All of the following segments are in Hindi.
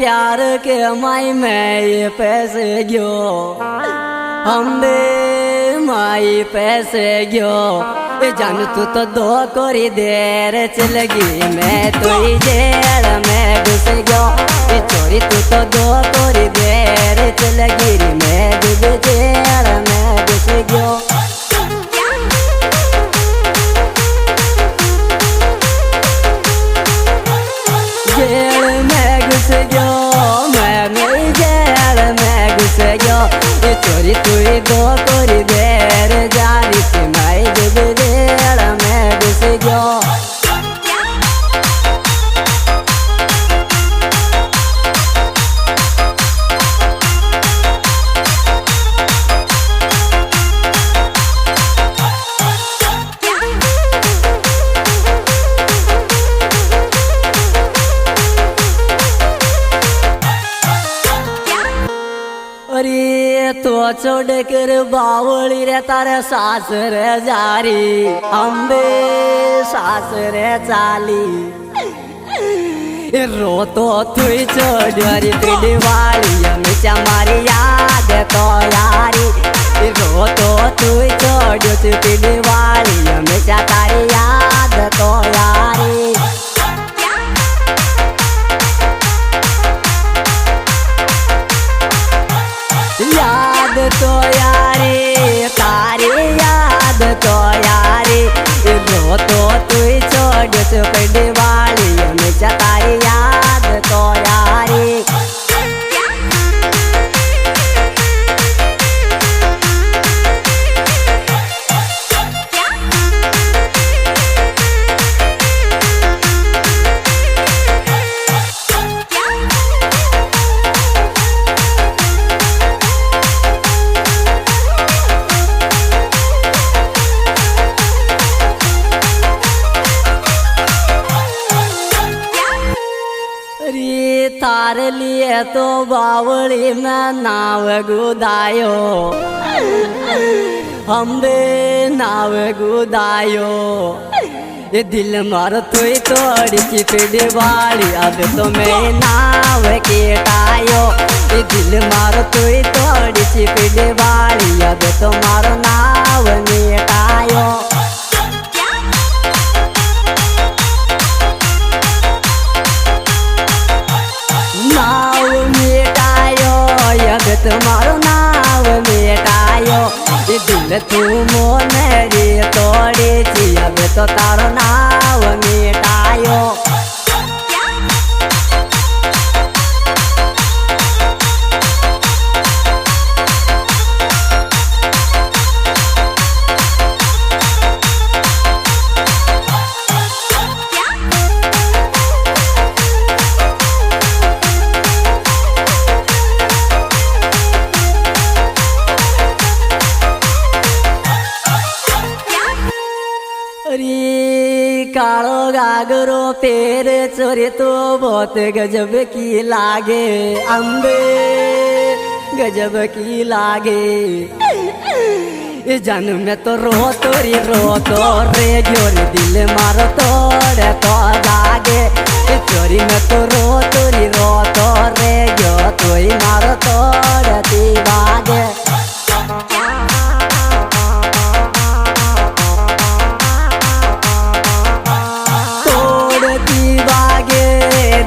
प्यार के माई मैं ये पैसे गयो अम्बे माई पैसे गयो जान तू तो दो कोरी देर चलगी मैं तो जेल में घुस गयो चोरी तू तो दो कोरी देर चलगी मैं डूब जेल में घुस गयो जेल में घुस गयो मैं जेल में घुस गयो चोरी तू दो कोरी देर जारी थी मैं डूब जेल में घुस गयो अरे तो छोड़ कर बावली रे तारे सास रे जारी अम्बे सास रे चाली रो तो तुई छोड़ी पीड़ी वाली हमेशा मारी याद तो यारी रो तो तुई छोड़ी पीड़ी वाली हमेशा तारी याद तो यारी याद तो यारी तारी याद तो यारी रो तो तू छोड़ पड़ी वाली हमेशा तारी याद तो यारी तार लिए तो बावली में नाव गुदायो अम्बे नाव गुदायो ये दिल मार तू तोड़ी की पीड़ी वाली अब तो मैं नाव के टायो ये दिल मार तू तोड़ी की पीड़ी वाली अब तो मारो नाव में टायो नाव मिटायो यद तुम्हारो नाव मिटायो ये दिल तू मोनरी तोड़ी थी अब तो तारो नाव मिटायो कालो गागरो पेर चोरी तो बहुत गजब की लागे अम्बे गजब की लागे जन में तो रो तो रे जोर दिल मारो तोड़े तो लागे चोरी में तो रो तो रे जो तो मारो तोड़े ती लागे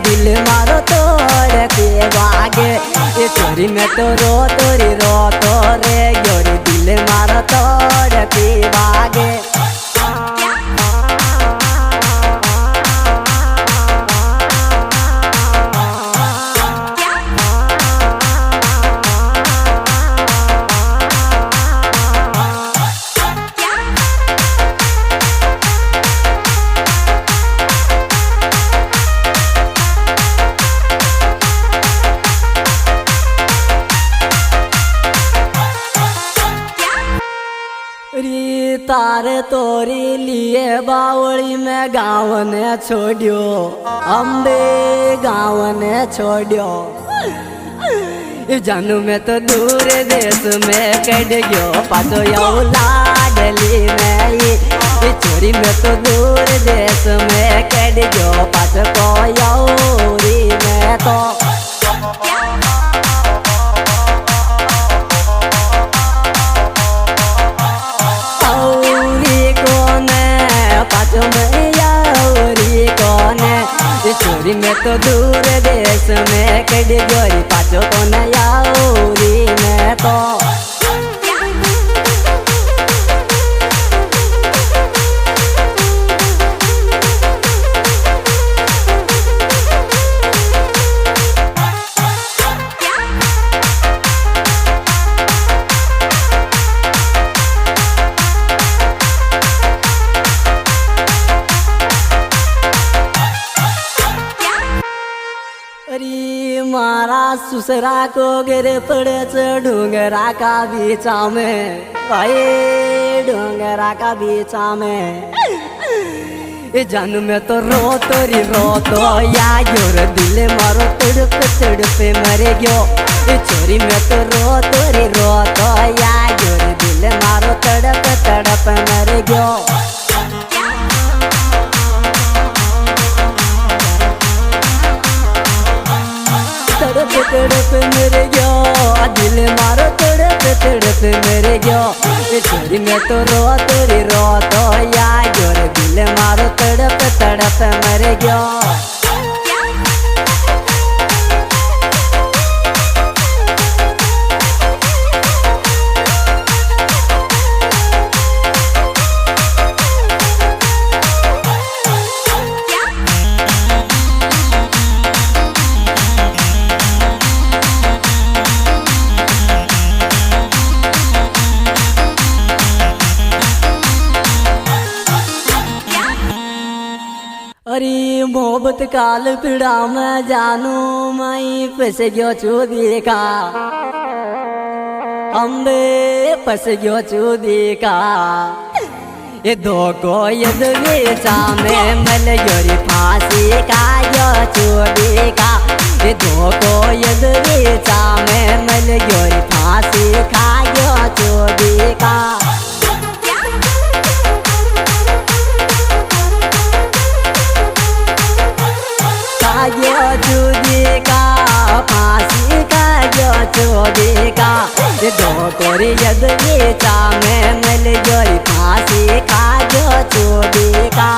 दिल मारो तोड़ के बागे ये चोरी में तो रो तो रे योरी दिल मारो तोड़ के बागे तार तोरी लिए बावली में गाँव ने छोड़ियो अम्बे गाँव ने छोड़ियो जानू में तो दूर देश में कट गयो पाछो यो लाडली में ये चोरी में तो दूर देश में कट गयो पाछो को यौरी में तो में तो दूर देश में कड़ी जोरी पाचो को नयाऊरी में तो मारा सुसरा को गिरे पड़े डूंगरा का बीचा में भाई डूंगरा का बीचा में जन में तो रो तो या योर दिल मारो तड़प मरे गयो चोरी में तो रो तो या योर दिल मारो तड़प मरे गयो तड़प मेरे गयो दिल मारो तड़प मेरे गयो चोरी में तो रो तो या जोर दिल मारो तड़प मेरे गयो अरे मोहब्बत काल पीड़ा में जानू माई फंस गयो चूदी का अम्बे फंस गयो चूदी का ये दो को यद बेचा में मल योरी फांसी का यो चूदी का ये दो को यद बेचा में मल योरी फांसी का यो चूदी का यो चूदी का फांसी का यो चूदी का ये दो कोरी यद बेचा में मिल योरी फांसी का यो चूदी का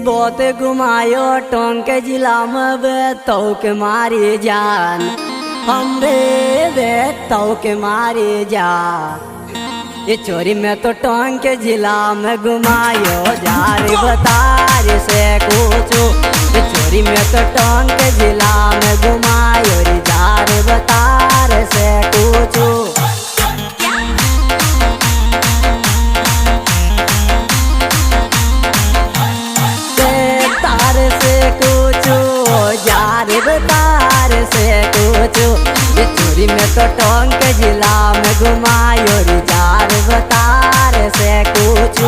बहुत घुमायो टोंक जिला में बेतौ के मारी जान हम बेतौ के मारी जान ये चोरी में तो टोंक जिला में घुमायो जारी बतार से पूछो ये चोरी में तो टोंक जिला में घुमायो रे जारी बतार से पूछो तार से कुछ ये चोरी में तो टोंक जिला में घुमायो रे जार बतार से कुछ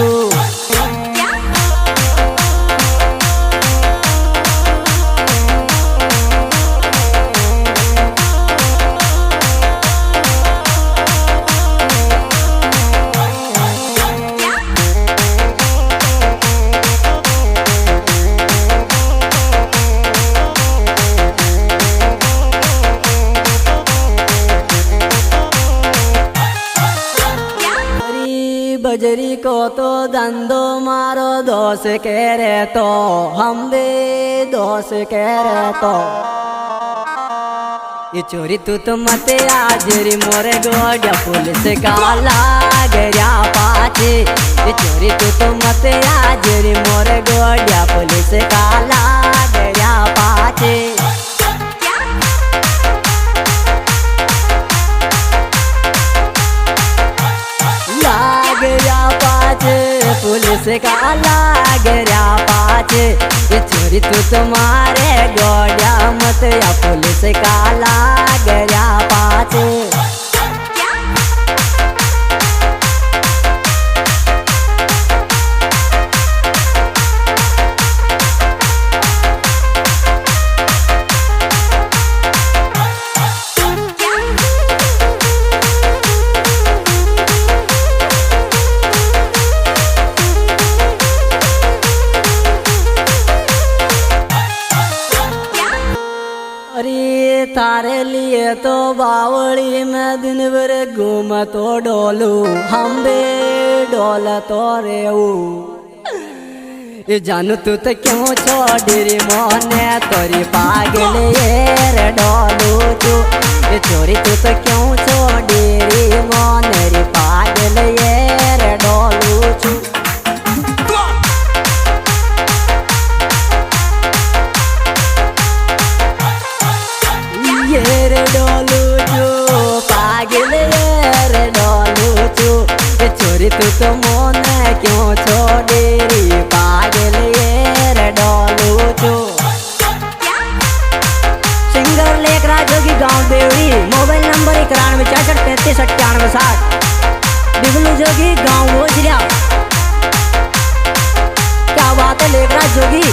बजरी को तो धंधो मारो दोष कह रहे तो हम भी दोष कह रहे तो ये चोरी तू तो मत आजरी मोरे गोड्या पुलिस काला गया पाचे ये चोरी तू तो मत आजरी मोरे गोड्या पुलिस काला गया पाचे पुलिस का लाग रहा पाचे ये चोरी तू तुम्हारे गोड्या मत या पुलिस का लाग रहा पाचे तारे लिए तो बावड़ी में दिन भर घूम तो डोलू हम बे डोल तो रेऊ ये जानू तू तो क्यों छोड़ी रे मोने तोरी पागल ये रे डोलू तू ये छोरी तू तो क्यों छोड़ी रे मोने रे पागल ये रे डोलू तू ये रे डोलू तू पागल ये रे डोलू तू ये छोरी तू तो मोने क्यों छोड़ी रे पागल ये रे डोलू तू सिंगर लेकरा जोगी गांव देवड़ी मोबाइल नंबर 9164635860 बिगलू जोगी गांव भोजरिया क्या बात है लेकरा जोगी।